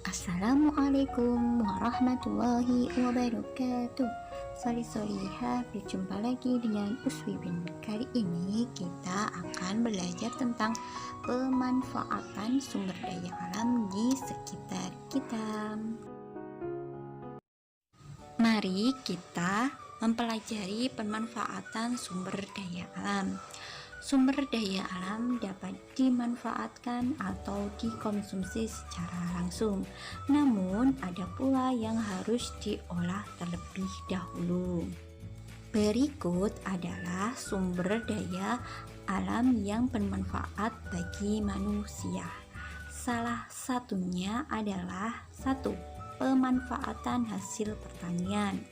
Assalamualaikum warahmatullahi wabarakatuh. Solihah, berjumpa lagi dengan Uswiwin. Kali ini kita akan belajar tentang pemanfaatan sumber daya alam di sekitar kita. Mari kita mempelajari pemanfaatan sumber daya alam. Sumber daya alam dapat dimanfaatkan atau dikonsumsi secara langsung, namun ada pula yang harus diolah terlebih dahulu. Berikut adalah sumber daya alam yang bermanfaat bagi manusia. Salah satunya adalah 1. Pemanfaatan hasil pertanian.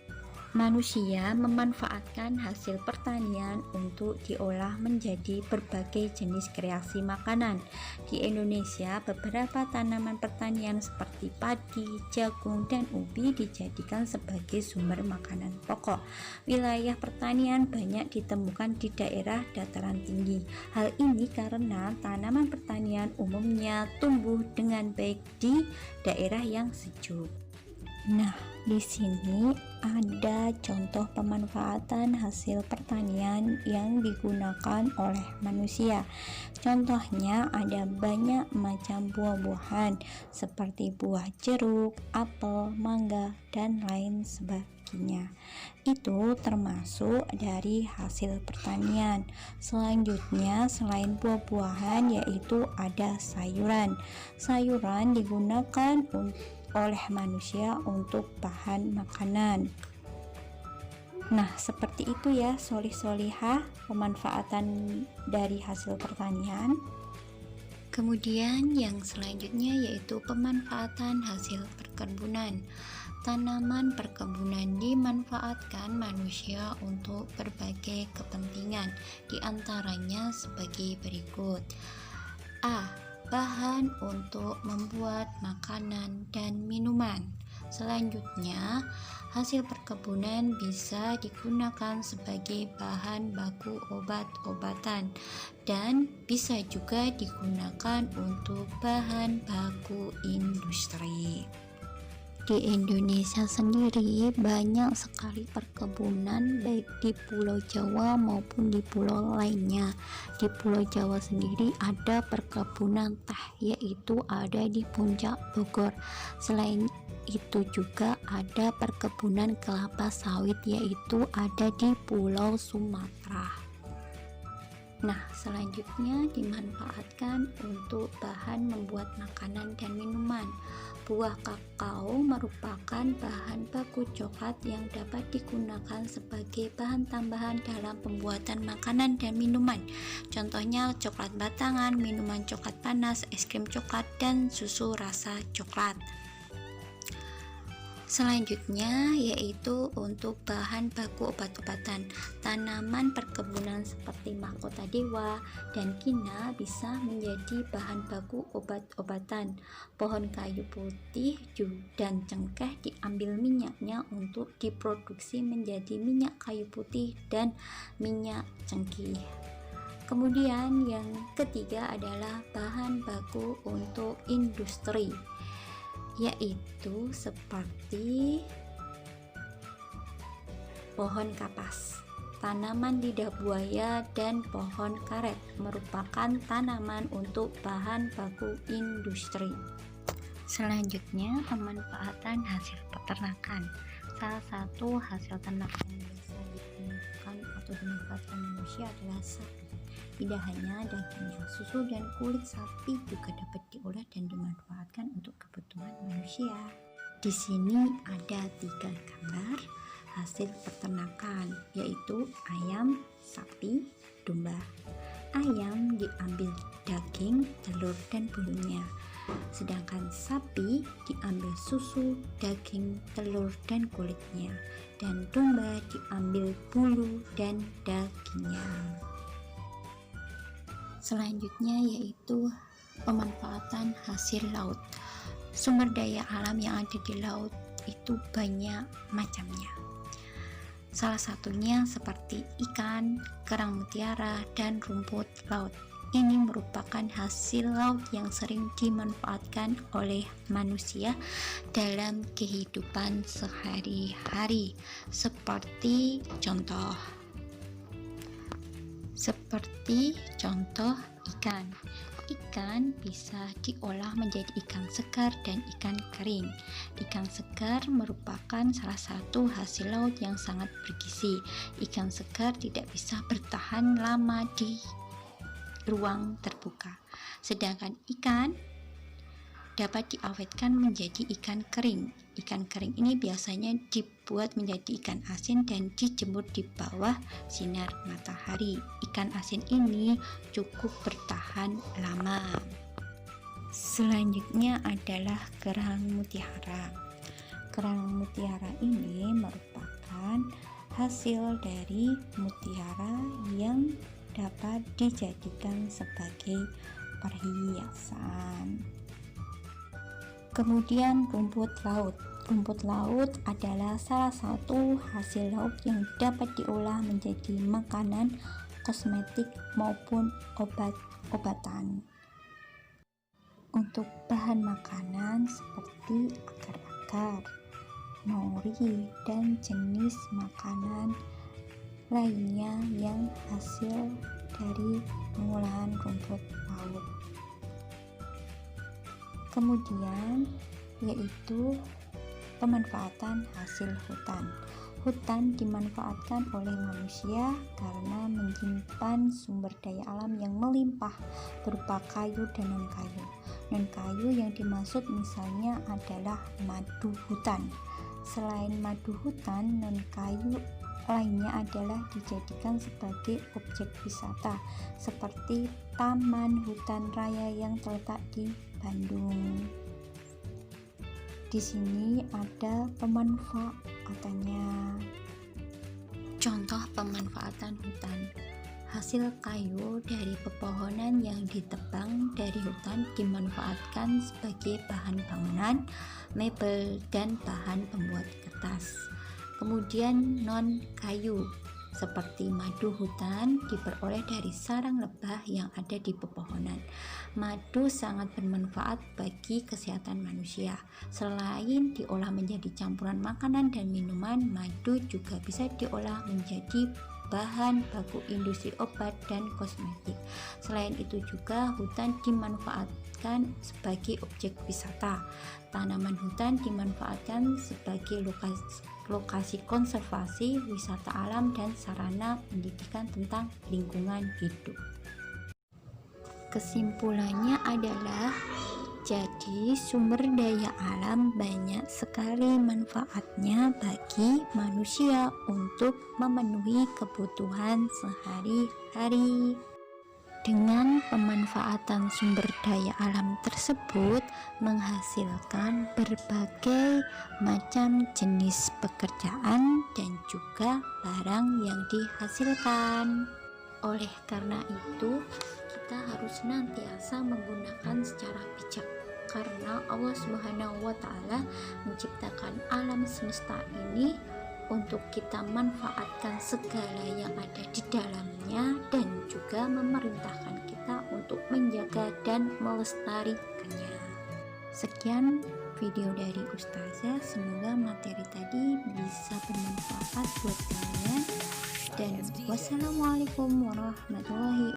Manusia memanfaatkan hasil pertanian untuk diolah menjadi berbagai jenis kreasi makanan. Di Indonesia, beberapa tanaman pertanian seperti padi, jagung, dan ubi dijadikan sebagai sumber makanan pokok. Wilayah pertanian banyak ditemukan di daerah dataran tinggi. Hal ini karena tanaman pertanian umumnya tumbuh dengan baik di daerah yang sejuk. Nah, di sini ada contoh pemanfaatan hasil pertanian yang digunakan oleh manusia. Contohnya ada banyak macam buah-buahan seperti buah jeruk, apel, mangga, dan lain sebagainya. Itu termasuk dari hasil pertanian. Selanjutnya, selain buah-buahan yaitu ada sayuran. Sayuran digunakan oleh manusia untuk bahan makanan. Nah, seperti itu ya solihah pemanfaatan dari hasil pertanian. Kemudian yang selanjutnya yaitu pemanfaatan hasil perkebunan. Tanaman perkebunan dimanfaatkan manusia untuk berbagai kepentingan, diantaranya sebagai berikut. A. Bahan untuk membuat makanan dan minuman. Selanjutnya, hasil perkebunan bisa digunakan sebagai bahan baku obat-obatan dan bisa juga digunakan untuk bahan baku industri. Di Indonesia sendiri banyak sekali perkebunan baik di Pulau Jawa maupun di pulau lainnya. Di Pulau Jawa sendiri ada perkebunan teh, yaitu ada di Puncak Bogor. Selain itu juga ada perkebunan kelapa sawit, yaitu ada di Pulau Sumatera. Nah, selanjutnya dimanfaatkan untuk bahan membuat makanan dan minuman. Buah kakao merupakan bahan baku coklat yang dapat digunakan sebagai bahan tambahan dalam pembuatan makanan dan minuman. Contohnya coklat batangan, minuman coklat panas, es krim coklat, dan susu rasa coklat. Selanjutnya yaitu untuk bahan baku obat-obatan. Tanaman perkebunan seperti mahkota dewa dan kina bisa menjadi bahan baku obat-obatan. Pohon kayu putih dan cengkeh diambil minyaknya untuk diproduksi menjadi minyak kayu putih dan minyak cengkih. Kemudian yang ketiga adalah bahan baku untuk industri, yaitu seperti pohon kapas, tanaman lidah buaya, dan pohon karet merupakan tanaman untuk bahan baku industri. Selanjutnya, pemanfaatan hasil peternakan. Salah satu hasil ternak yang biasa digunakan atau dimanfaatkan manusia adalah sapi. Tidak hanya dagingnya, susu dan kulit sapi juga dapat diolah dan dimanfaatkan untuk kebutuhan manusia. Di sini ada 3 gambar hasil peternakan, yaitu ayam, sapi, domba. Ayam diambil daging, telur, dan bulunya. Sedangkan sapi diambil susu, daging, telur, dan kulitnya. Dan domba diambil bulu dan dagingnya. Selanjutnya yaitu pemanfaatan hasil laut. Sumber daya alam yang ada di laut itu banyak macamnya. Salah satunya seperti ikan, kerang mutiara, dan rumput laut. ini merupakan hasil laut yang sering dimanfaatkan oleh manusia dalam kehidupan sehari-hari, seperti contoh ikan. Ikan bisa diolah menjadi ikan segar dan ikan kering. Ikan segar merupakan salah satu hasil laut yang sangat bergizi. Ikan segar tidak bisa bertahan lama di ruang terbuka, sedangkan ikan dapat diawetkan menjadi ikan kering. Ikan kering ini biasanya dibuat menjadi ikan asin dan dijemur di bawah sinar matahari. Ikan asin ini cukup bertahan lama. Selanjutnya adalah kerang mutiara. Kerang mutiara ini merupakan hasil dari mutiara yang dapat dijadikan sebagai perhiasan. Kemudian rumput laut. Rumput laut adalah salah satu hasil laut yang dapat diolah menjadi makanan, kosmetik maupun obat-obatan. Untuk bahan makanan seperti agar-agar, nori, dan jenis makanan lainnya yang hasil dari pengolahan rumput laut. Kemudian yaitu pemanfaatan hasil hutan. Hutan dimanfaatkan oleh manusia karena menyimpan sumber daya alam yang melimpah berupa kayu dan non-kayu. Non-kayu yang dimaksud misalnya adalah madu hutan. Selain madu hutan, non-kayu lainnya adalah dijadikan sebagai objek wisata seperti Taman Hutan Raya yang terletak di Bandung. Di sini ada pemanfaatannya. Contoh pemanfaatan hutan. Hasil kayu dari pepohonan yang ditebang dari hutan dimanfaatkan sebagai bahan bangunan, mebel, dan bahan pembuat kertas. Kemudian non-kayu seperti madu hutan diperoleh dari sarang lebah yang ada di pepohonan. Madu sangat bermanfaat bagi kesehatan manusia. Selain diolah menjadi campuran makanan dan minuman, madu juga bisa diolah menjadi bahan baku industri obat dan kosmetik. Selain itu juga hutan dimanfaatkan sebagai objek wisata. Tanaman hutan dimanfaatkan sebagai lokasi konservasi, wisata alam, dan sarana pendidikan tentang lingkungan hidup. Kesimpulannya adalah, jadi sumber daya alam banyak sekali manfaatnya bagi manusia untuk memenuhi kebutuhan sehari-hari. Dengan pemanfaatan sumber daya alam tersebut menghasilkan berbagai macam jenis pekerjaan dan juga barang yang dihasilkan. Oleh karena itu, kita harus senantiasa menggunakan secara bijak, karena Allah Subhanahu wa Ta'ala menciptakan alam semesta ini untuk kita manfaatkan segala yang ada di dalamnya, dan juga memerintahkan kita untuk menjaga dan melestarikannya. Sekian video dari Ustazah, semoga materi tadi bisa bermanfaat buat kalian, dan wassalamualaikum warahmatullahi